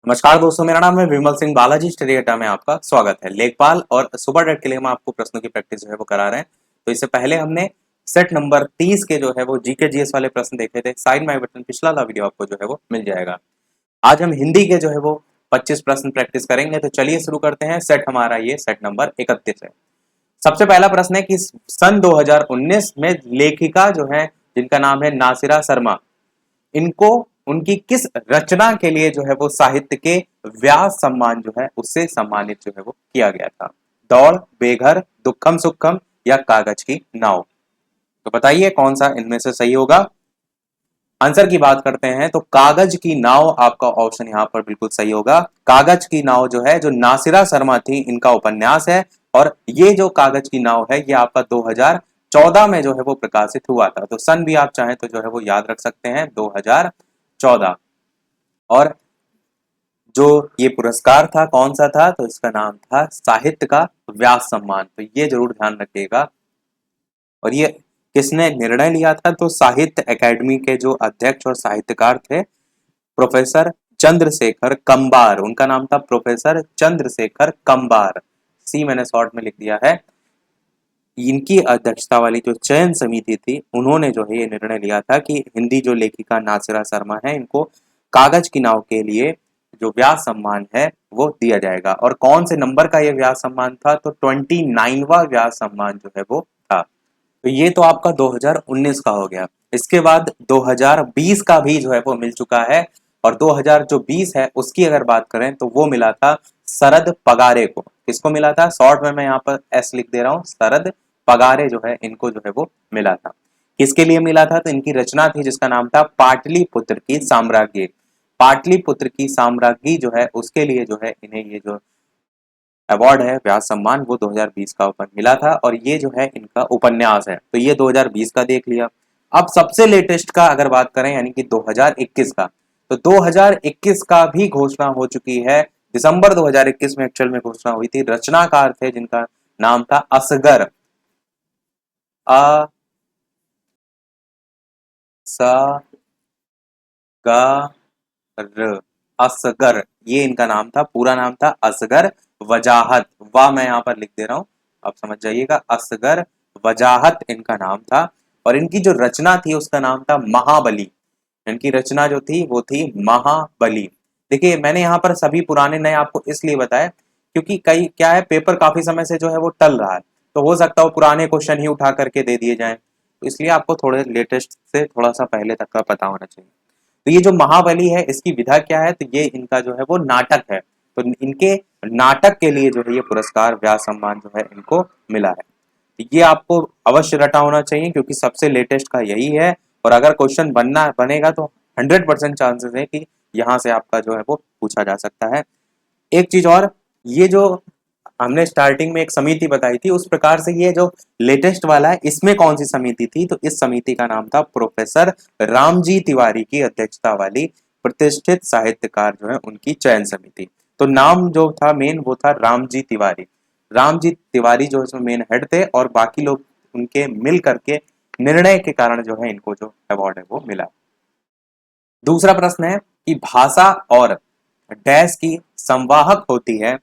नमस्कार दोस्तों, मेरा नाम है विमल सिंह बालाजी। स्टडी अड्डा में आपका स्वागत है। लेखपाल और सुपर डेट के लिए हम आपको प्रश्नों की प्रैक्टिस जो है वो करा रहे हैं। तो इससे पहले हमने सेट नंबर 30 के जो है वो जीके जीएस वाले प्रश्न देखे थे। साइड में आई बटन पिछला वाला वीडियो आपको जो है वो मिल जाएगा। आज हम हिंदी के जो है वो 25 प्रश्न प्रैक्टिस करेंगे। तो चलिए शुरू करते हैं। सेट हमारा ये सेट नंबर 31 है। सबसे पहला प्रश्न है कि सन 2019 में लेखिका जो है जिनका नाम है नासिरा शर्मा, इनको उनकी किस रचना के लिए जो है वो साहित्य के व्यास सम्मान जो है उससे सम्मानित जो है वो किया गया था। दौड़, बेघर, दुखम सुखम या कागज की नाव। तो बताइए कौन सा इनमें से सही होगा। आंसर की बात करते हैं तो कागज की नाव आपका ऑप्शन यहाँ पर बिल्कुल सही होगा। कागज की नाव जो है, जो नासिरा शर्मा थी, इनका उपन्यास है। और ये जो कागज की नाव है ये आपका 2014 में जो है वो प्रकाशित हुआ था। तो सन भी आप चाहें तो जो है वो याद रख सकते हैं, 2014। और जो ये पुरस्कार था कौन सा था, तो इसका नाम था साहित्य का व्यास सम्मान। तो ये जरूर ध्यान रखिएगा। और ये किसने निर्णय लिया था, तो साहित्य अकादमी के जो अध्यक्ष और साहित्यकार थे प्रोफेसर चंद्रशेखर कंबार। उनका नाम था प्रोफेसर चंद्रशेखर कंबार। सी मैंने शॉर्ट में लिख दिया है। इनकी अध्यक्षता वाली जो चयन समिति थी, उन्होंने जो है ये निर्णय लिया था कि हिंदी जो लेखिका नासिरा शर्मा है, इनको कागज की नाव के लिए जो व्यास सम्मान है वो दिया जाएगा। और कौन से नंबर का ये व्यास सम्मान था, तो 29वां व्यास सम्मान जो है वो था। तो ये तो आपका 2019 का हो गया। इसके बाद 2020 का भी जो है वो मिल चुका है। और 2020 है उसकी अगर बात करें तो वो मिला था शरद पगारे को। किसको मिला था, शॉर्ट में मैं यहाँ पर एस लिख दे रहा हूँ, शरद पगारे जो है इनको जो है वो मिला था। किसके लिए मिला था, तो इनकी रचना थी जिसका नाम था पाटलिपुत्र की साम्राज्ञी। पाटलिपुत्र की साम्राज्ञी जो है उसके लिए जो है इन्हें ये जो अवार्ड है, व्यास सम्मान, वो 2020 का ऊपर मिला था। और ये जो है इनका उपन्यास है। तो ये 2020 का देख लिया। अब सबसे लेटेस्ट का अगर बात करें यानी कि 2021 का, तो 2021 का भी घोषणा हो चुकी है। दिसंबर 2021 में एक्चुअल में घोषणा हुई थी। रचनाकार थे जिनका नाम था असगर, अ स ग र, असगर, ये इनका नाम था। पूरा नाम था असगर वजाहत। वाह मैं यहाँ पर लिख दे रहा हूँ, आप समझ जाइएगा। असगर वजाहत इनका नाम था। और इनकी जो रचना थी उसका नाम था महाबली। इनकी रचना जो थी वो थी महाबली। देखिए मैंने यहाँ पर सभी पुराने नए आपको इसलिए बताया क्योंकि कई क्या है, पेपर काफी समय से जो है वो टल रहा है। तो हो सकता है वो पुराने क्वेश्चन ही उठा करके दे दिए जाएं। तो इसलिए आपको थोड़े लेटेस्ट से थोड़ा सा पहले तक का पता होना चाहिए। तो ये जो महाबली है इसकी विधा क्या है, तो ये इनका जो है वो नाटक है। तो इनके नाटक के लिए जो है ये पुरस्कार, व्यास सम्मान जो है इनको मिला है। तो ये आपको अवश्य रटा होना चाहिए क्योंकि सबसे लेटेस्ट का यही है। और अगर क्वेश्चन बनेगा तो 100% चांसेस है कि यहाँ से आपका जो है वो पूछा जा सकता है। एक चीज और, ये जो हमने स्टार्टिंग में एक समिति बताई थी, उस प्रकार से ये जो लेटेस्ट वाला है इसमें कौन सी समिति थी, तो इस समिति का नाम था प्रोफेसर रामजी तिवारी की अध्यक्षता वाली प्रतिष्ठित साहित्यकार जो है उनकी चयन समिति। तो नाम जो था मेन वो था रामजी तिवारी। रामजी तिवारी जो इसमें मेन हेड थे और बाकी लोग उनके मिल करके निर्णय के कारण जो है इनको जो अवार्ड है वो मिला। दूसरा प्रश्न है कि भाषा और डैश की संवाहक होती है।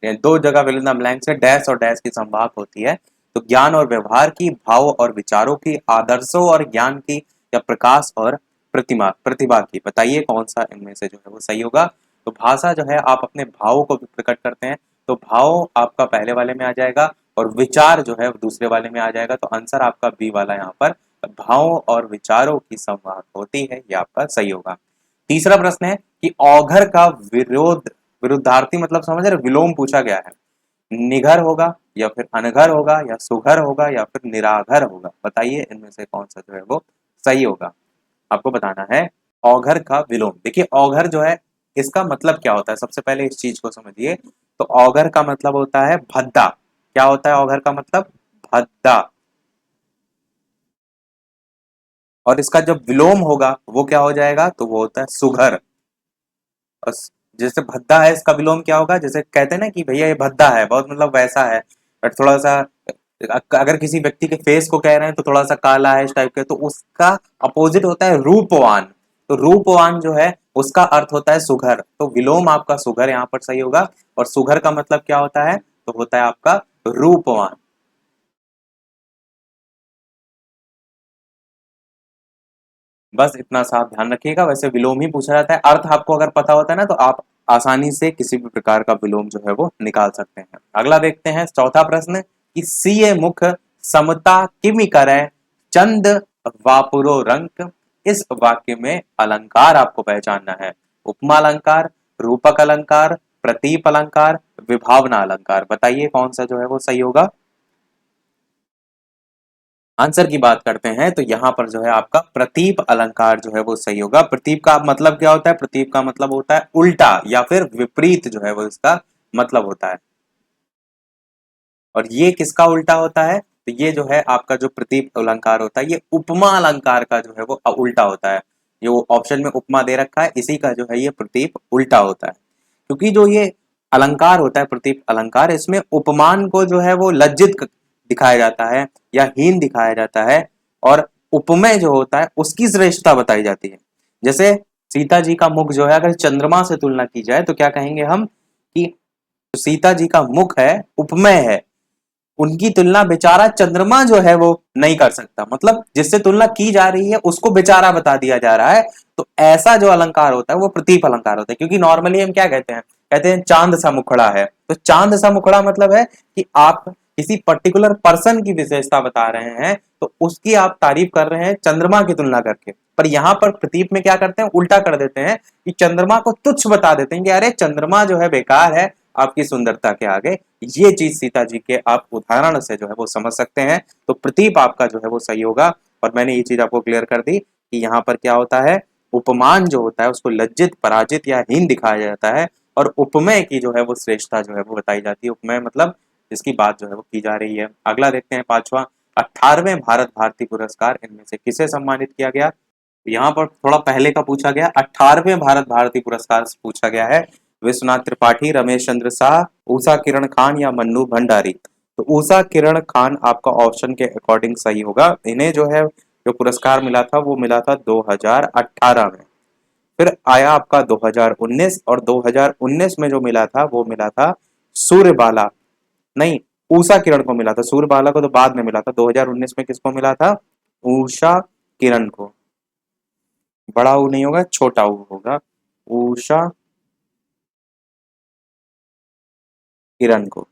दो जगह फिल इन द ब्लैंक्स है, डैश और डैश की संवाहक होती है। तो ज्ञान और व्यवहार की, भाव और विचारों की, आदर्शों और ज्ञान की, या प्रकाश और प्रतिमा प्रतिभा की। बताइए कौन सा इनमें से जो है वो सही होगा। तो भाषा जो है आप अपने भावों को भी प्रकट करते हैं, तो भाव आपका पहले वाले में आ जाएगा। और विचार जो है वो दूसरे वाले में आ जाएगा। तो आंसर आपका बी वाला यहाँ पर भावों और विचारों की संवाहक होती है, ये आपका सही होगा। तीसरा प्रश्न है कि औघर का विरुद्धार्थी मतलब समझ रहे, विलोम पूछा गया है। निघर होगा या फिर अनघर होगा या सुघर होगा या फिर निराघर होगा। बताइए इनमें से कौन सा जो है वो सही होगा। आपको बताना है औघर का विलोम। देखिए औघर जो है इसका मतलब क्या होता है, सबसे पहले इस चीज को समझिए। तो औघर का मतलब होता है भद्दा। क्या होता है औघर का मतलब, भद्दा। और इसका जब विलोम होगा वो क्या हो जाएगा, तो वो होता है सुघर। और जैसे भद्दा है इसका विलोम क्या होगा, जैसे कहते हैं ना कि भैया ये भद्दा है, बहुत मतलब वैसा है। बट थोड़ा सा अगर किसी व्यक्ति के फेस को कह रहे हैं तो थोड़ा सा काला है इस टाइप के, तो उसका अपोजिट होता है रूपवान। तो रूपवान जो है उसका अर्थ होता है सुघर, तो विलोम आपका सुघर यहाँ पर सही होगा। और सुघर का मतलब क्या होता है, तो होता है आपका रूपवान। बस इतना सा आप ध्यान रखिएगा, वैसे विलोम ही पूछा जाता है, अर्थ आपको अगर पता होता है ना तो आप आसानी से किसी भी प्रकार का विलोम जो है वो निकाल सकते हैं। अगला देखते हैं चौथा प्रश्न कि सीए मुख समता किमि करे चंद वापुरो रंक। इस वाक्य में अलंकार आपको पहचानना है। उपमा अलंकार, रूपक अलंकार, प्रतीप अलंकार, विभावना अलंकार। बताइए कौन सा जो है वो सही होगा। आंसर की बात करते हैं तो यहाँ पर जो है आपका प्रतीप अलंकार जो है वो सही होगा। प्रतीप का मतलब क्या होता है, प्रतीप का मतलब होता है उल्टा या फिर विपरीत जो है वो इसका मतलब होता है। और ये किसका उल्टा होता है, तो ये जो है आपका जो प्रतीप अलंकार होता है ये उपमा अलंकार का जो है वो उल्टा होता है। ये वो ऑप्शन में उपमा दे रखा है, इसी का जो है ये प्रतीप उल्टा होता है। क्योंकि जो ये अलंकार होता है प्रतीप अलंकार, इसमें उपमान को जो है वो लज्जित दिखाया जाता है या हीन दिखाया जाता है, और उपमेय जो होता है उसकी श्रेष्ठता बताई जाती है। जैसे सीता जी का मुख जो है अगर चंद्रमा से तुलना की जाए तो क्या कहेंगे हम कि सीता जी का मुख है उपमेय है, उनकी तुलना बेचारा चंद्रमा जो है वो नहीं कर सकता, मतलब जिससे तुलना की जा रही है उसको बेचारा बता दिया जा रहा है। तो ऐसा जो अलंकार होता है वो प्रतीप अलंकार होता है। क्योंकि नॉर्मली हम क्या कहते हैं, कहते हैं चांद सा मुखड़ा है, तो चांद सा मुखड़ा मतलब है कि आप किसी पर्टिकुलर पर्सन की विशेषता बता रहे हैं, तो उसकी आप तारीफ कर रहे हैं चंद्रमा की तुलना करके। पर यहाँ पर प्रतीप में क्या करते हैं, उल्टा कर देते हैं कि चंद्रमा को तुच्छ बता देते हैं कि अरे चंद्रमा जो है बेकार है आपकी सुंदरता के आगे। ये चीज सीता जी के आप उदाहरण से जो है वो समझ सकते हैं। तो प्रतीप आपका जो है वो सही होगा। और मैंने ये चीज आपको क्लियर कर दी कि यहाँ पर क्या होता है, उपमान जो होता है उसको लज्जित पराजित या हीन दिखाया जाता है, और उपमेय की जो है वो श्रेष्ठता जो है वो बताई जाती है। उपमेय मतलब जिसकी बात जो है वो की जा रही है। अगला देखते हैं पांचवा, 18वें भारत भारती पुरस्कार इनमें से किसे सम्मानित किया गया। यहाँ पर थोड़ा पहले का पूछा गया, 18वें भारत भारती पुरस्कार से पूछा गया है विश्वनाथ त्रिपाठी, रमेश चंद्र शाह, ऊषा किरण खान या मन्नू भंडारी। तो ऊषा किरण खान आपका ऑप्शन के अकॉर्डिंग सही होगा। इन्हें जो है जो पुरस्कार मिला था वो मिला था 2018 में। फिर आया आपका 2019, और 2019 में जो मिला था वो मिला था सूर्यबाला, नहीं ऊषा किरण को मिला था। सूर्यबाला को तो बाद में मिला था। 2019 में किसको मिला था, ऊषा किरण को। बड़ा ऊ नहीं होगा, छोटा ऊ होगा, ऊषा किरण को।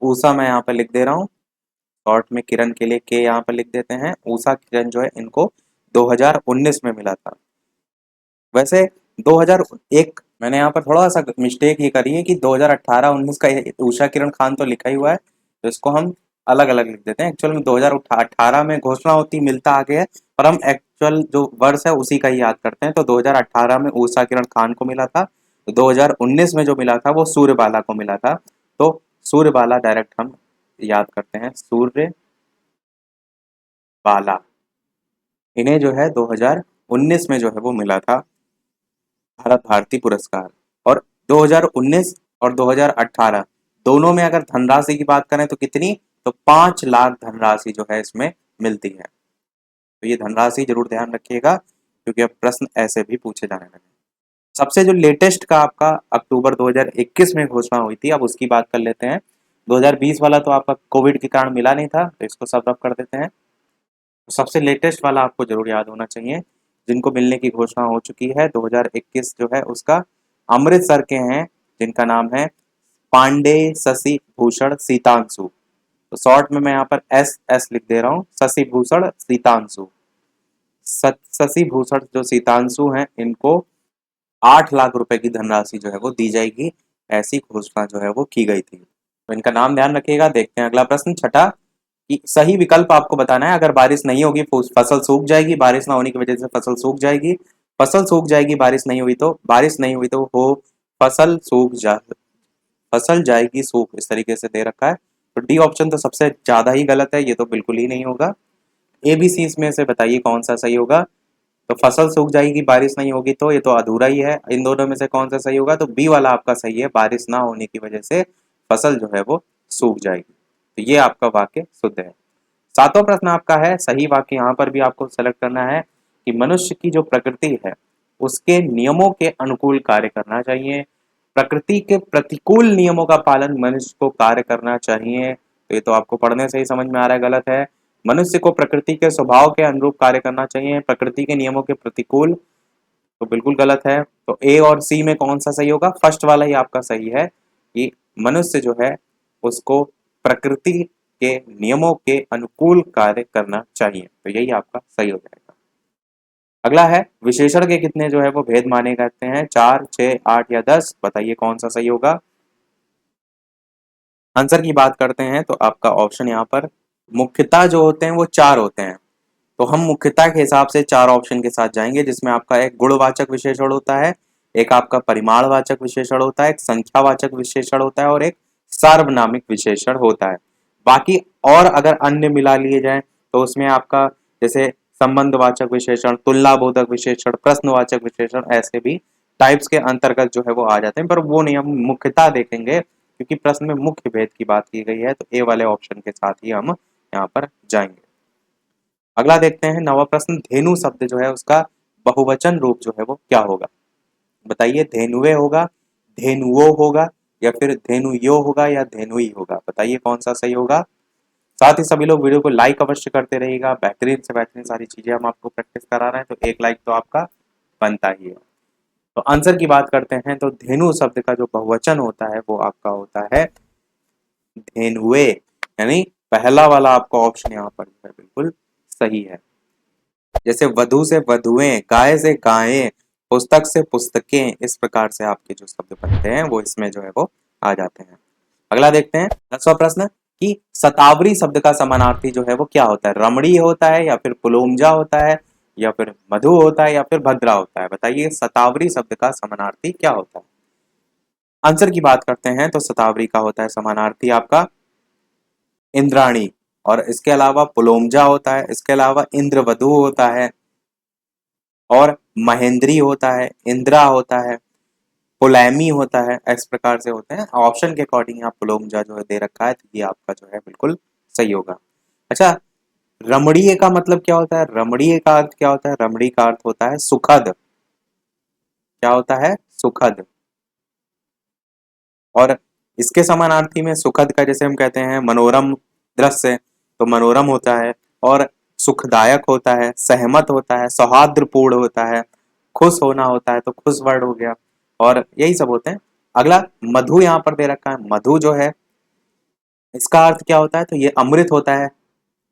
ऊषा मैं यहाँ पर लिख दे रहा हूँ, शॉर्ट में किरण के लिए के यहाँ पर लिख देते हैं। ऊषा किरण जो है इनको 2019 में मिला था। वैसे 2001 मैंने यहाँ पर थोड़ा सा मिस्टेक ये करी है कि 2018-19 का ऊषा किरण खान तो लिखा ही हुआ है, तो इसको हम अलग अलग लिख देते हैं। एक्चुअल में 2018 में घोषणा होती मिलता आगे है, पर हम एक्चुअल जो वर्ष है उसी का ही याद करते हैं। तो 2018 में ऊषा किरण खान को मिला था, तो 2019 में जो मिला था वो सूर्यबाला को मिला था। तो सूर्यबाला डायरेक्ट हम याद करते हैं, सूर्य बाला। इन्हें जो है 2019 में जो है वो मिला था भारत भारती पुरस्कार। और 2019 और 2018 दोनों में अगर धनराशि की बात करें तो कितनी, तो 5 लाख धनराशि जो है इसमें मिलती है। तो ये धनराशि जरूर ध्यान रखिएगा क्योंकि अब प्रश्न ऐसे भी पूछे जाने लगे। सबसे जो लेटेस्ट का आपका अक्टूबर 2021 में घोषणा हुई थी, अब उसकी बात कर लेते हैं। 2020 वाला तो आपका कोविड के कारण मिला नहीं था, तो इसको सब रब कर देते हैं। तो सबसे लेटेस्ट वाला आपको जरूर याद होना चाहिए, जिनको मिलने की घोषणा हो चुकी है 2021 जो है उसका, अमृतसर के हैं, जिनका नाम है पांडे शशि भूषण सीतांशु। तो शॉर्ट में मैं यहाँ पर एस एस लिख दे रहा हूँ, शशि भूषण सीतांशु। शशि भूषण जो सीतांशु हैं इनको 8 लाख रुपए की धनराशि जो है वो दी जाएगी, ऐसी घोषणा जो है वो की गई थी। तो इनका नाम ध्यान रखिएगा। देखते हैं अगला प्रश्न छठा, कि सही विकल्प आपको बताना है। अगर बारिश नहीं होगी फसल सूख जाएगी, बारिश ना होने की वजह से फसल सूख जाएगी, फसल सूख जाएगी बारिश नहीं हुई तो, बारिश नहीं हुई तो हो फसल सूख जा फसल जाएगी सूख, इस तरीके से दे रखा है। तो डी ऑप्शन तो सबसे ज्यादा ही गलत है, ये तो बिल्कुल ही नहीं होगा। ए बी सी इसमें से बताइए कौन सा सही होगा। तो फसल सूख जाएगी बारिश नहीं होगी तो ये तो अधूरा ही है। इन दोनों में से कौन सा सही होगा, तो बी वाला आपका सही है, बारिश ना होने की वजह से फसल जो है वो सूख जाएगी। तो ये आपका वाक्य शुद्ध है। सातवां प्रश्न आपका है, सही वाक्य यहाँ पर भी आपको सेलेक्ट करना है कि मनुष्य की जो प्रकृति है उसके नियमों के अनुकूल कार्य करना चाहिए। प्रकृति के प्रतिकूल नियमों का पालन मनुष्य को कार्य करना चाहिए। तो ये तो आपको पढ़ने से ही समझ में आ रहा है, गलत है। मनुष्य को प्रकृति के स्वभाव के अनुरूप कार्य करना चाहिए, प्रकृति के नियमों के प्रतिकूल, तो बिल्कुल गलत है। तो ए और सी में कौन सा सही होगा? फर्स्ट वाला ही आपका सही है कि मनुष्य जो है उसको प्रकृति के नियमों के अनुकूल कार्य करना चाहिए, तो यही आपका सही हो जाएगा। अगला है विशेषण के कितने जो है वो भेद माने जाते हैं? 4, 6, 8 या 10? बताइए कौन सा सही होगा। आंसर की बात करते हैं तो आपका ऑप्शन यहाँ पर मुख्यतः जो होते हैं वो 4 होते हैं। तो हम मुख्यता के हिसाब से 4 ऑप्शन के साथ जाएंगे, जिसमें आपका एक गुणवाचक विशेषण होता है, एक आपका परिमाणवाचक विशेषण होता है, एक संख्यावाचक विशेषण होता है और एक सार्वनामिक विशेषण होता है। बाकी और अगर अन्य मिला लिए जाए तो उसमें आपका जैसे संबंधवाचक विशेषण, तुलनाबोधक विशेषण, प्रश्नवाचक विशेषण, ऐसे भी टाइप्स के अंतर्गत जो है वो आ जाते हैं, पर वो नहीं, हम मुख्यता देखेंगे क्योंकि प्रश्न में मुख्य भेद की बात की गई है। तो ए वाले ऑप्शन के साथ ही हम यहाँ पर जाएंगे। अगला देखते हैं नवा प्रश्न, धेनु शब्द जो है उसका बहुवचन रूप जो है वो क्या होगा? बताइए, धेनुए होगा, धेनुओ होगा, या फिर धेनुयो होगा, या धेनुई होगा? बताइए कौन सा सही होगा। साथ ही सभी लोग वीडियो को लाइक अवश्य करते रहिएगा, बेहतरीन से बेहतरीन सारी चीजें हम आपको प्रैक्टिस करा रहे हैं, तो एक लाइक तो आपका बनता ही है। तो आंसर की बात करते हैं तो धेनु शब्द का जो बहुवचन होता है वो आपका होता है धेनुए, यानी पहला वाला आपका ऑप्शन यहाँ पर है बिल्कुल सही है। जैसे वधु से वधुएं, गाय से गायें, पुस्तक से पुस्तकें, इस प्रकार से आपके जो शब्द बनते हैं वो इसमें जो है वो आ जाते हैं। अगला देखते हैं 10वां प्रश्न कि शतावरी शब्द का समानार्थी जो है वो क्या होता है? रमणी होता है, या फिर पुलोमजा होता है, या फिर मधु होता है, या फिर भद्रा होता है? बताइए शतावरी शब्द का समानार्थी क्या होता है। आंसर की बात करते हैं तो शतावरी का होता है समानार्थी आपका इंद्राणी, और इसके अलावा पुलोमजा होता है, इसके अलावा इंद्रवधु होता है, और महेंद्री होता है, इंद्रा होता है, पुलैमी होता है, इस प्रकार से होते हैं। ऑप्शन के अकॉर्डिंग यहाँ पुलोमजा जो है दे रखा है, तो ये आपका जो है बिल्कुल सही होगा। अच्छा, रमणीय का मतलब क्या होता है? रमणीय का अर्थ क्या होता है? रमणीय का अर्थ होता है सुखद। क्या होता है? सुखद। और इसके समानार्थी में सुखद का जैसे हम कहते हैं मनोरम दृश्य, तो मनोरम होता है, और सुखदायक होता है, सहमत होता है, सौहार्दपूर्ण होता है, खुश होना होता है, तो खुश वर्ड हो गया, और यही सब होते हैं। अगला मधु यहाँ पर दे रखा है, मधु जो है इसका अर्थ क्या होता है? तो ये अमृत होता है,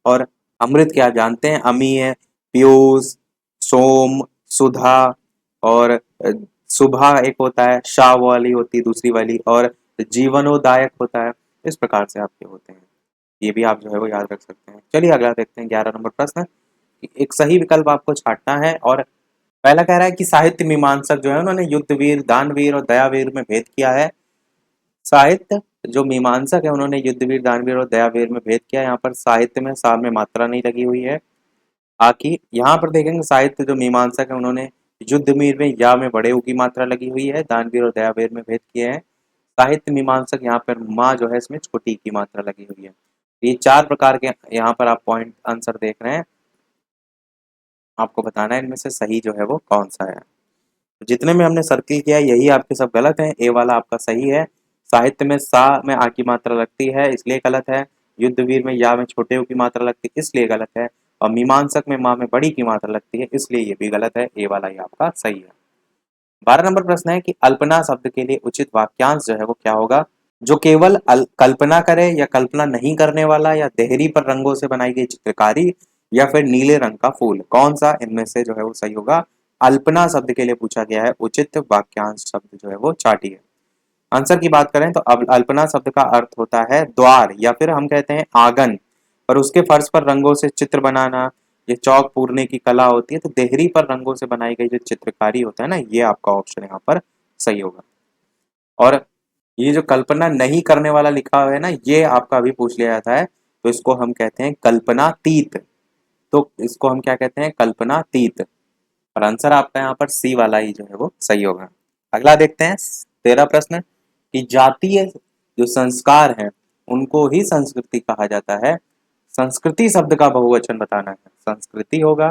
और अमृत क्या जानते हैं? अमीय, पीयूष, सोम, सुधा, और सुबह एक होता है, शाह वाली होती है दूसरी वाली, और जीवनोदायक होता है। इस प्रकार से आपके होते हैं, ये भी आप जो है वो याद रख सकते हैं। चलिए अगला देखते हैं 11 नंबर प्रश्न। एक सही विकल्प आपको छांटना है, और पहला कह रहा है कि साहित्य मीमांसक जो है उन्होंने युद्धवीर, दानवीर और दयावीर में भेद किया है। साहित्य जो मीमांसक है उन्होंने युद्धवीर, दानवीर और दयावीर में भेद किया। यहाँ पर साहित्य में सा में मात्रा नहीं लगी हुई है। आखिर यहाँ पर देखेंगे साहित्य जो मीमांसक है उन्होंने युद्धवीर में या में बड़े ऊ की मात्रा लगी हुई है, दानवीर और दयावीर में भेद किए हैं। साहित्य मीमांसक यहाँ पर माँ जो है इसमें छोटी की मात्रा लगी हुई है। ये 4 प्रकार के यहाँ पर आप पॉइंट आंसर देख रहे हैं, आपको बताना है इनमें से सही जो है वो कौन सा है। जितने में हमने सर्किल किया है यही आपके सब गलत हैं, ए वाला आपका सही है। साहित्य में सा में आ की मात्रा लगती है इसलिए गलत है, युद्धवीर में या में छोटे ऊ की मात्रा लगती है इसलिए गलत है, और मीमांसक में माँ में बड़ी की मात्रा लगती है इसलिए ये भी गलत है, ए वाला ही आपका सही है। 12 नंबर प्रश्न है कि अल्पना शब्द के लिए उचित वाक्यांश जो है वो क्या होगा? जो केवल कल्पना करे, या कल्पना नहीं करने वाला, या देहरी पर रंगों से बनाई गई चित्रकारी, या फिर नीले रंग का फूल, कौन सा इनमें से जो है वो सही होगा? अल्पना शब्द के लिए पूछा गया है, उचित वाक्यांश शब्द जो है वो चाटिए। आंसर की बात करें तो अब अल्पना शब्द का अर्थ होता है द्वार, या फिर हम कहते हैं आंगन, और उसके फर्श पर रंगों से चित्र बनाना, ये चौक पूरने की कला होती है। तो देहरी पर रंगों से बनाई गई जो चित्रकारी होता है ना, ये आपका ऑप्शन यहाँ पर सही होगा। और ये जो कल्पना नहीं करने वाला लिखा हुआ है ना, ये आपका अभी पूछ लिया जाता है, तो इसको हम कहते हैं कल्पनातीत। तो इसको हम क्या कहते हैं? कल्पनातीत। और आंसर आपका यहाँ पर सी वाला ही जो है वो सही होगा। अगला देखते हैं 13 प्रश्न कि जातीय जो संस्कार हैं उनको ही संस्कृति कहा जाता है। संस्कृति शब्द का बहुवचन बताना है, संस्कृति होगा,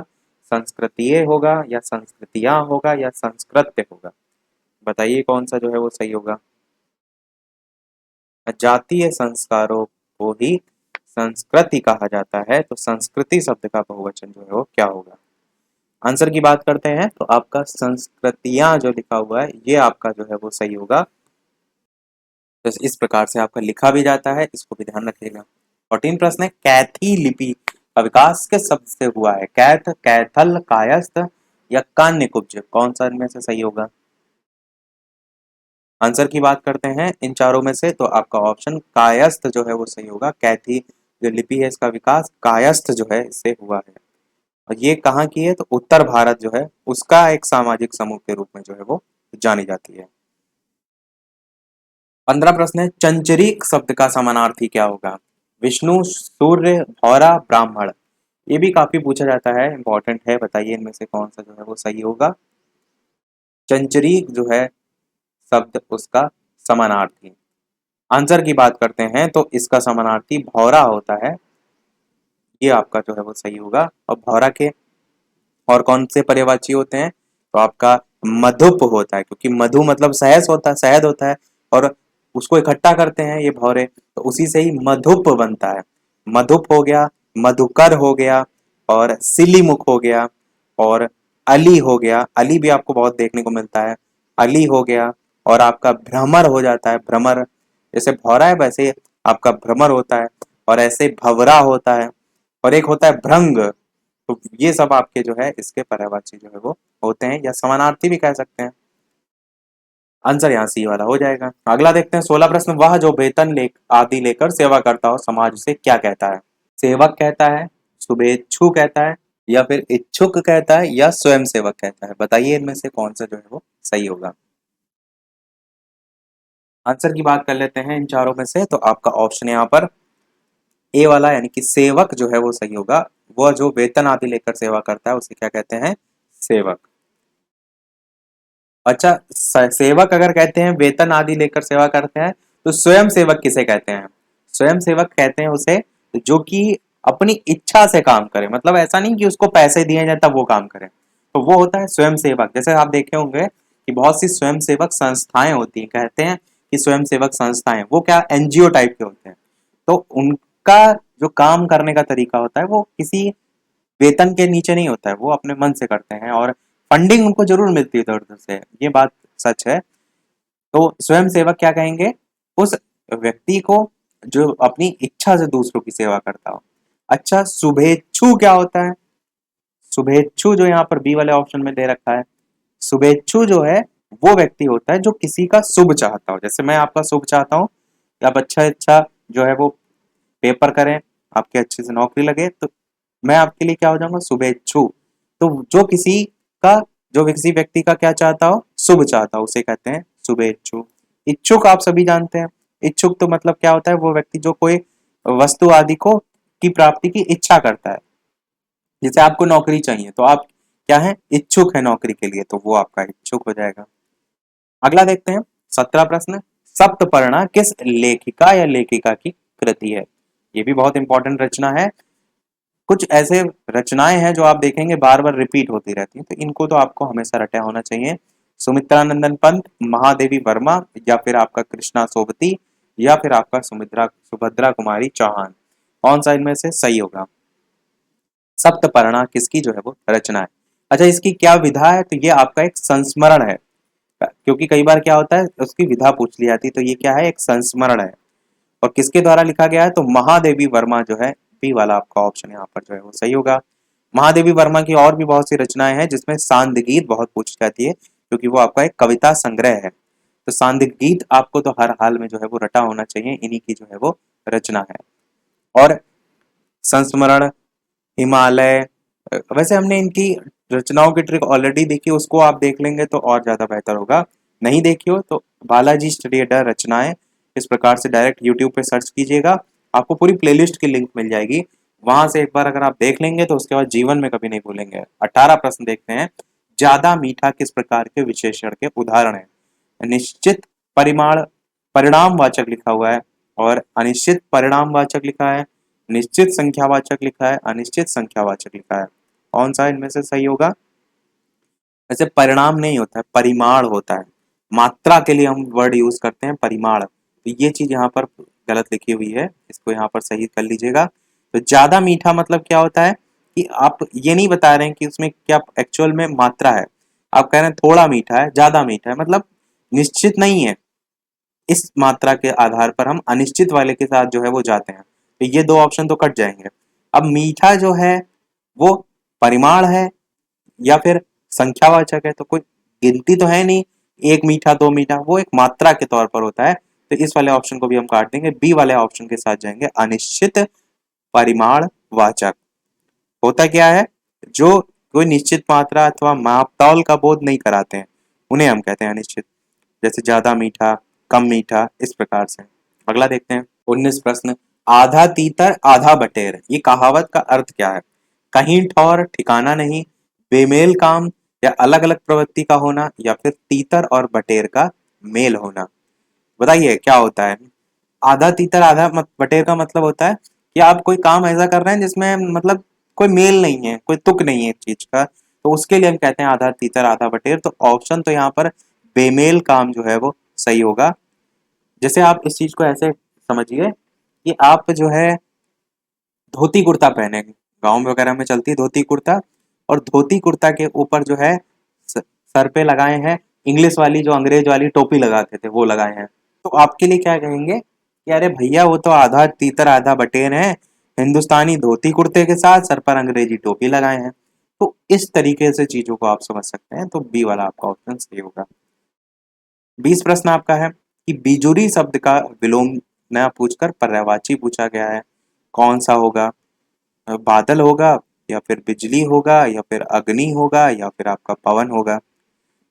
संस्कृतीय होगा या संस्कृतियां होगा या संस्कृत्य होगा? बताइए कौन सा जो है वो सही होगा। जातीय संस्कारों को ही संस्कृति कहा जाता है, तो संस्कृति शब्द का बहुवचन जो है वो क्या होगा? आंसर की बात करते हैं तो आपका संस्कृतियां जो लिखा हुआ है ये आपका जो है वो सही होगा। तो इस प्रकार से आपका लिखा भी जाता है, इसको भी ध्यान रखिएगा। 14 प्रश्न है, कैथी लिपि का विकास किस शब्द से हुआ है? कैथ, कैथल, कायस्थ या कान्य कुब्ज? कौन सा इनमें से सही होगा? आंसर की बात करते हैं इन चारों में से तो आपका ऑप्शन कायस्थ जो है वो सही होगा। कैथी जो लिपि है इसका विकास कायस्थ जो है इससे हुआ है। और ये कहाँ की है? तो उत्तर भारत जो है उसका एक सामाजिक समूह के रूप में जो है वो जानी जाती है। 15 प्रश्न है, चंचरीक शब्द का समानार्थी क्या होगा? विष्णु, सूर्य, भौरा, ब्राह्मण। ये भी काफी पूछा जाता है, इंपॉर्टेंट है, बताइए इनमें से कौन सा जो है वो सही होगा। चंचरीक जो है शब्द उसका समानार्थी। आंसर की बात करते हैं तो इसका समानार्थी भौरा होता है, ये आपका जो है वो सही होगा। और भौरा के और कौन से पर्यायवाची होते हैं? तो आपका मधुप होता है, क्योंकि मधु मतलब शहद होता है, शहद होता है और उसको इकट्ठा करते हैं ये भौरे, तो उसी से ही मधुप बनता है। मधुप हो गया, मधुकर हो गया और सिलीमुख हो गया और अली हो गया। अली भी आपको बहुत देखने को मिलता है, अली हो गया। और आपका भ्रमर हो जाता है, भ्रमर जैसे भौरा है वैसे आपका भ्रमर होता है। और ऐसे भवरा होता है और एक होता है भ्रंग। तो ये सब आपके जो है इसके पर्यायवाची जो है वो होते हैं या समानार्थी भी कह सकते हैं। आंसर यहाँ सी वाला हो जाएगा। अगला देखते हैं 16 प्रश्न, वह जो वेतन आदि लेकर सेवा करता हो समाज से क्या कहता है? सेवक कहता है, शुभेच्छु कहता है या फिर इच्छुक कहता है या स्वयं सेवक कहता है? बताइए इनमें से कौन सा जो है वो सही होगा। आंसर की बात कर लेते हैं इन चारों में से तो आपका ऑप्शन यहाँ पर ए वाला यानी कि सेवक जो है वो सही होगा। वह जो वेतन आदि लेकर सेवा करता है उसे क्या कहते हैं? सेवक। अच्छा, सेवक अगर कहते हैं वेतन आदि लेकर सेवा करते हैं तो स्वयं सेवक किसे कहते हैं? स्वयं सेवक कहते हैं उसे जो कि अपनी इच्छा से काम करे, मतलब ऐसा नहीं कि उसको पैसे दिए जाए तब वो काम करे, तो वो होता है स्वयं सेवक। जैसे आप देखे होंगे कि बहुत सी स्वयं सेवक संस्थाएं होती हैं, कहते हैं कि स्वयं सेवक संस्थाएं, वो क्या एनजीओ टाइप के होते हैं। तो उनका जो काम करने का तरीका होता है वो किसी वेतन के नीचे नहीं होता है, वो अपने मन से करते हैं और फंडिंग उनको जरूर मिलती है इधर उधर से, ये बात सच है। तो स्वयं सेवक क्या कहेंगे? उस व्यक्ति को जो अपनी इच्छा से दूसरों की सेवा करता हो। अच्छा, शुभेच्छु क्या होता है? शुभेच्छु जो यहाँ पर बी वाले ऑप्शन में दे रखा है, शुभेच्छु जो है वो व्यक्ति होता है जो किसी का शुभ चाहता हो। जैसे मैं आपका शुभ चाहता हूँ कि आप अच्छा अच्छा जो है वो पेपर करें, आपके अच्छे से नौकरी लगे, तो मैं आपके लिए क्या हो जाऊंगा? शुभेच्छु। तो जो किसी व्यक्ति का क्या चाहता हो? शुभ चाहता हो, उसे कहते हैं शुभेच्छु। इच्छुक आप सभी जानते हैं, इच्छुक तो मतलब क्या होता है? वो व्यक्ति जो कोई वस्तु आदि को की प्राप्ति की इच्छा करता है। जैसे आपको नौकरी चाहिए तो आप क्या है? इच्छुक है नौकरी के लिए, तो वो आपका इच्छुक हो जाएगा। अगला देखते हैं 17 प्रश्न, सप्तपर्णा किस लेखिका या लेखिका की कृति है? ये भी बहुत इंपॉर्टेंट रचना है। कुछ ऐसे रचनाएं हैं जो आप देखेंगे बार बार रिपीट होती रहती हैं, तो इनको तो आपको हमेशा रटा होना चाहिए। सुमित्रानंदन पंत, महादेवी वर्मा या फिर आपका कृष्णा सोबती या फिर आपका सुभद्रा कुमारी चौहान, कौन सा इनमें से सही होगा? सप्तपर्णा किसकी जो है वो रचना है? अच्छा, इसकी क्या विधा है? तो ये आपका एक संस्मरण है, क्योंकि कई बार क्या होता है उसकी विधा पूछ ली जाती है, तो ये क्या है? एक संस्मरण है। और किसके द्वारा लिखा गया है? तो महादेवी वर्मा जो है, बी वाला आपका ऑप्शन यहाँ पर जो है वो सही होगा। महादेवी वर्मा की और भी बहुत सी रचनाएं हैं जिसमें सांदगीत बहुत पूछी जाती है, क्योंकि वो आपका एक कविता संग्रह है। तो सांदगीत आपको तो हर हाल में जो है वो रटा होना चाहिए, इन्हीं की जो है वो रचना है। और संस्मरण, हिमालय, वैसे हमने इनकी रचनाओं की ट्रिक ऑलरेडी देखी, उसको आप देख लेंगे तो और ज्यादा बेहतर होगा। नहीं देखी हो तो बालाजी स्टडी अड्डा रचनाएं, इस प्रकार से डायरेक्ट यूट्यूब पे सर्च कीजिएगा, आपको पूरी प्लेलिस्ट की लिंक मिल जाएगी। वहां से एक बार अगर आप देख लेंगे तो उसके बाद जीवन में कभी नहीं भूलेंगे। 18 प्रश्न देखते हैं, ज्यादा मीठा किस प्रकार के विशेषण के उदाहरण है? निश्चित परिमाण परिणामवाचक लिखा हुआ है और अनिश्चित परिणामवाचक लिखा है, निश्चित संख्यावाचक लिखा है, अनिश्चित संख्यावाचक लिखा है। कौन सा इनमें से सही होगा? वैसे परिणाम नहीं होता है, परिमाण होता है। मात्रा के लिए हम वर्ड यूज करते हैं परिमाण, तो ये चीज यहाँ पर गलत लिखी हुई है, इसको यहाँ पर सही कर लीजिएगा। तो ज्यादा मीठा मतलब क्या होता है कि आप ये नहीं बता रहे हैं कि उसमें क्या एक्चुअल में मात्रा है, आप कह रहे हैं थोड़ा मीठा है, ज्यादा मीठा है, मतलब निश्चित नहीं है। इस मात्रा के आधार पर हम अनिश्चित वाले के साथ जो है वो जाते हैं, तो ये दो ऑप्शन तो कट जाएंगे। अब मीठा जो है वो परिमाण है या फिर संख्यावाचक है, तो कोई गिनती तो है नहीं, एक मीठा दो मीठा, वो एक मात्रा के तौर पर होता है। तो इस वाले ऑप्शन को भी हम काट देंगे, बी वाले ऑप्शन के साथ जाएंगे, अनिश्चित परिमाण वाचक। होता क्या है, जो कोई निश्चित मात्रा अथवा मापतौल का बोध नहीं कराते हैं उन्हें हम कहते हैं अनिश्चित, जैसे ज्यादा मीठा, कम मीठा, इस प्रकार से। अगला देखते हैं 19 प्रश्न, आधा तीतर आधा बटेर, ये कहावत का अर्थ क्या है? कहीं ठौर ठिकाना नहीं, बेमेल काम, या अलग अलग प्रवृत्ति का होना, या फिर तीतर और बटेर का मेल होना। बताइए क्या होता है? आधा तीतर आधा बटेर का मतलब होता है कि आप कोई काम ऐसा कर रहे हैं जिसमें मतलब कोई मेल नहीं है, कोई तुक नहीं है इस चीज का, तो उसके लिए हम कहते हैं आधा तीतर आधा बटेर। तो ऑप्शन तो यहाँ पर बेमेल काम जो है वो सही होगा। जैसे आप इस चीज को ऐसे समझिए कि आप जो है धोती कुर्ता पहने, गाँव वगैरह में चलती है धोती कुर्ता, और धोती कुर्ता के ऊपर जो है सर पे लगाए हैं इंग्लिश वाली, जो अंग्रेज वाली टोपी लगाते थे वो लगाए हैं, तो आपके लिए क्या कहेंगे कि अरे भैया वो तो आधा तीतर आधा बटेर है, हिंदुस्तानी धोती कुर्ते के साथ सर पर अंग्रेजी टोपी लगाए हैं। तो इस तरीके से चीजों को आप समझ सकते हैं, तो बी वाला आपका ऑप्शन सही होगा। 20 प्रश्न आपका है कि बिजुरी शब्द का विलोम नया पूछकर पर्यायवाची पूछा गया है, कौन सा होगा? बादल होगा, या फिर बिजली होगा, या फिर अग्नि होगा, या फिर आपका पवन होगा।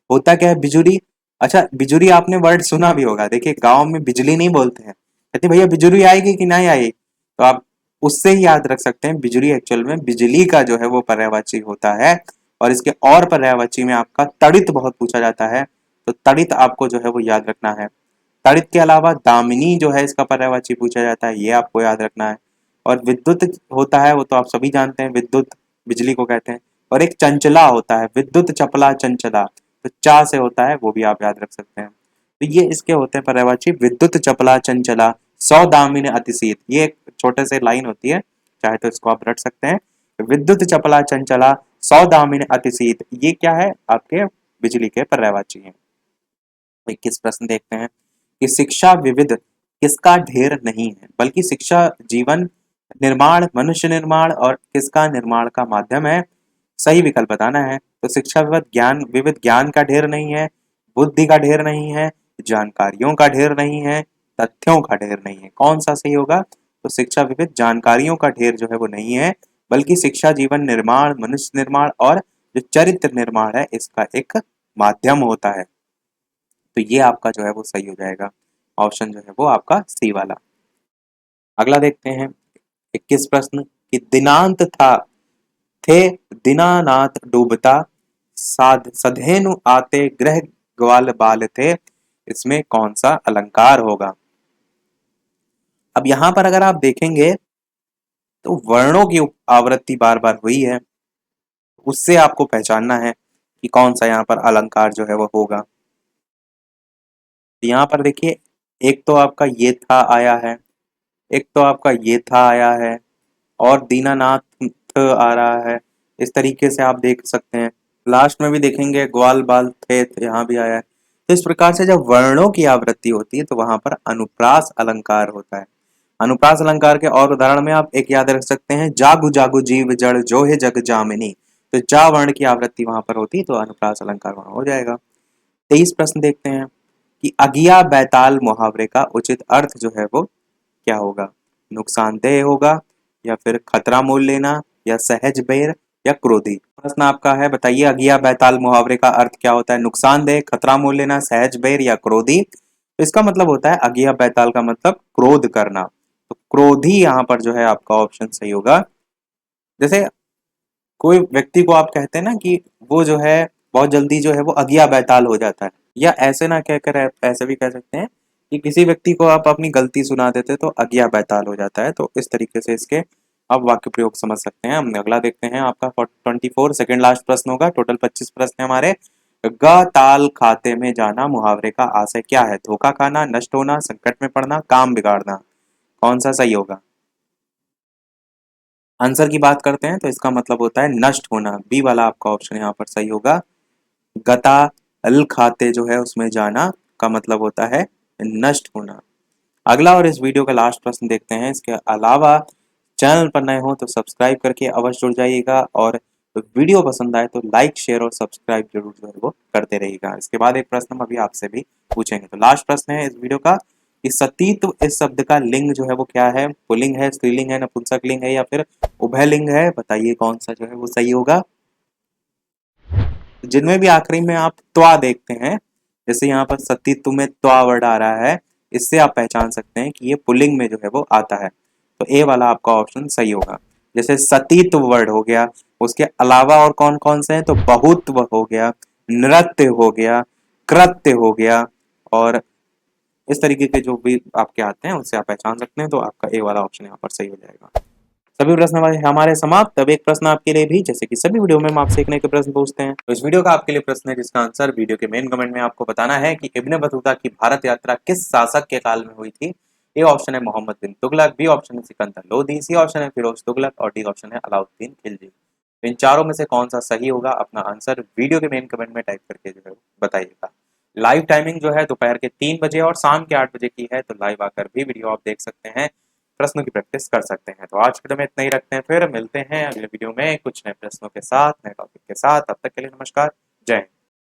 होता क्या है बिजुरी? अच्छा बिजुरी आपने वर्ड सुना भी होगा, देखिए गांव में बिजली नहीं बोलते हैं, कहते भैया बिजुरी आएगी कि नहीं आएगी, तो आप उससे ही याद रख सकते हैं बिजुरी एक्चुअल में बिजली का जो है वो पर्यायवाची होता है। और इसके और पर्यायवाची में आपका तड़ित बहुत पूछा जाता है, तो तड़ित आपको जो है वो याद रखना है। तड़ित के अलावा दामिनी जो है इसका पर्यायवाची पूछा जाता है, ये आपको याद रखना है। और विद्युत होता है, वो तो आप सभी जानते हैं, विद्युत बिजली को कहते हैं। और एक चंचला होता है, विद्युत चपला चंचला, तो चा से होता है, वो भी आप याद रख सकते हैं। तो ये इसके होते हैं पर्यायवाची, विद्युत चपला चंचला, सौ दामिनी अतिशीत, ये एक छोटे से लाइन होती है, चाहे तो इसको आप रट सकते हैं, विद्युत चपला चंचला सौ दामिनी अतिशीत, ये क्या है आपके बिजली के पर्यायवाची हैं। 21 प्रश्न देखते हैं कि शिक्षा विविध किसका ढेर नहीं है, बल्कि शिक्षा जीवन निर्माण, मनुष्य निर्माण और किसका निर्माण का माध्यम है? सही विकल्प बताना है। तो शिक्षा विविध ज्ञान का ढेर नहीं है, बुद्धि का ढेर नहीं है, जानकारियों का ढेर नहीं है, तथ्यों का ढेर नहीं है। कौन सा सही होगा? तो शिक्षा विविध जानकारियों का ढेर जो है वो नहीं है, बल्कि शिक्षा जीवन निर्माण, मनुष्य निर्माण और जो चरित्र निर्माण है इसका एक माध्यम होता है। तो ये आपका जो है वो सही हो जाएगा, ऑप्शन जो है वो आपका सी वाला। अगला देखते हैं 21 प्रश्न कि दिनांत था, थे दीनानाथ डूबता, साध सधेनु आते ग्रह ग्वाल बाल थे, इसमें कौन सा अलंकार होगा? अब यहां पर अगर आप देखेंगे तो वर्णों की आवृत्ति बार बार हुई है, उससे आपको पहचानना है कि कौन सा यहाँ पर अलंकार जो है वो होगा। यहाँ पर देखिए, एक तो आपका ये था आया है, एक तो आपका ये था आया है, और दीनानाथ आ रहा है, इस तरीके से आप देख सकते हैं। लास्ट में भी देखेंगे ग्वाल बाल थे, यहाँ भी आया है। तो इस प्रकार से जब वर्णों की आवृत्ति होती है तो वहां पर अनुप्रास अलंकार होता है। अनुप्रास अलंकार के और उदाहरण में आप एक याद रख सकते हैं, जागु जागु जीव जड़ जो है जग जामिनी, तो जा वर्ण की आवृत्ति वहां पर होती है, तो अनुप्रास अलंकार वहां हो जाएगा। 23 प्रश्न देखते हैं कि अगिया बैताल मुहावरे का उचित अर्थ जो है वो क्या होगा? नुकसानदेह होगा, या फिर खतरा मोल लेना, या सहज बैर, या क्रोधी। प्रश्न आपका है, बताइए अगिया बैताल मुहावरे का अर्थ क्या होता है? नुकसानदेह, खतरा मोल लेना, सहज बैर, या क्रोधी। तो इसका मतलब होता है अगिया बैताल का मतलब क्रोध करना, तो क्रोधी यहाँ पर जो है आपका ऑप्शन सही होगा। जैसे कोई व्यक्ति को आप कहते हैं ना कि वो जो है बहुत जल्दी जो है वो अगिया बैताल हो जाता है, या ऐसे ना कहकर ऐसे भी कह सकते हैं कि किसी व्यक्ति को आप अपनी गलती सुना देते तो अगिया बैताल हो जाता है, तो इस तरीके से इसके अब वाक्य प्रयोग समझ सकते हैं। हम अगला देखते हैं आपका 24 सेकंड लास्ट प्रश्न होगा। टोटल 25 प्रश्न है हमारे। ग ताल खाते में जाना मुहावरे का आशय क्या है? धोखा खाना, नष्ट होना, संकट में पड़ना, काम बिगाड़ना। कौन सा सही होगा? आंसर की बात करते हैं तो इसका मतलब होता है नष्ट होना। बी वाला आपका ऑप्शन यहाँ पर सही होगा। गता अल खाते जो है उसमें जाना का मतलब होता है नष्ट होना। अगला और इस वीडियो का लास्ट प्रश्न देखते हैं। इसके अलावा चैनल पर नए हो तो सब्सक्राइब करके अवश्य जुड़ जाइएगा, और वीडियो पसंद आए तो लाइक शेयर और सब्सक्राइब जरूर जो है वो करते रहिएगा। इसके बाद एक प्रश्न हम अभी आपसे भी पूछेंगे। तो लास्ट प्रश्न है इस वीडियो का कि सतीत्व इस शब्द का लिंग जो है वो क्या है? पुल्लिंग है, स्त्रीलिंग है, नपुंसक लिंग है, या फिर उभयलिंग है? बताइए कौन सा जो है वो सही होगा। जिनमें भी आखिरी में आप त्वा देखते हैं, जैसे यहाँ पर सतीत्व में त्वा वर्ड आ रहा है, इससे आप पहचान सकते हैं कि ये पुल्लिंग में जो है वो आता है। तो ए वाला आपका ऑप्शन सही होगा। जैसे सतीत्व वर्ड हो गया, उसके अलावा और कौन कौन से हैं? तो बहुत्व हो गया, नृत्य हो गया, कृत्य हो गया, और इस तरीके के जो भी आपके आते हैं उससे आप पहचान सकते हैं। तो आपका ए वाला ऑप्शन यहाँ पर सही हो जाएगा। सभी प्रश्न हमारे समाप्त। अब एक प्रश्न आपके लिए भी, जैसे कि सभी वीडियो में हम आपसे एक नए प्रश्न पूछते हैं, तो इस वीडियो का आपके लिए प्रश्न है जिसका आंसर वीडियो के मेन कमेंट में आपको बताना है कि इब्न बतूता की भारत यात्रा किस शासक के काल में हुई थी। ए ऑप्शन है मोहम्मद बिन तुगलक, बी ऑप्शन है सिकंदर लोधी, सी ऑप्शन है फिरोज तुगलक, और डी ऑप्शन है अलाउद्दीन खिलजी। तो इन चारों में से कौन सा सही होगा? अपना आंसर वीडियो के मेन कमेंट में टाइप करके जो है बताइएगा। लाइव टाइमिंग जो है दोपहर के 3 बजे और शाम के 8 बजे की है, तो लाइव आकर भी वीडियो आप देख सकते हैं, प्रश्नों की प्रैक्टिस कर सकते हैं। तो आज के वीडियो में इतना ही रखते हैं, फिर मिलते हैं अगले वीडियो में कुछ नए प्रश्नों के साथ, नए टॉपिक के साथ। तब तक के लिए नमस्कार, जय हिंद।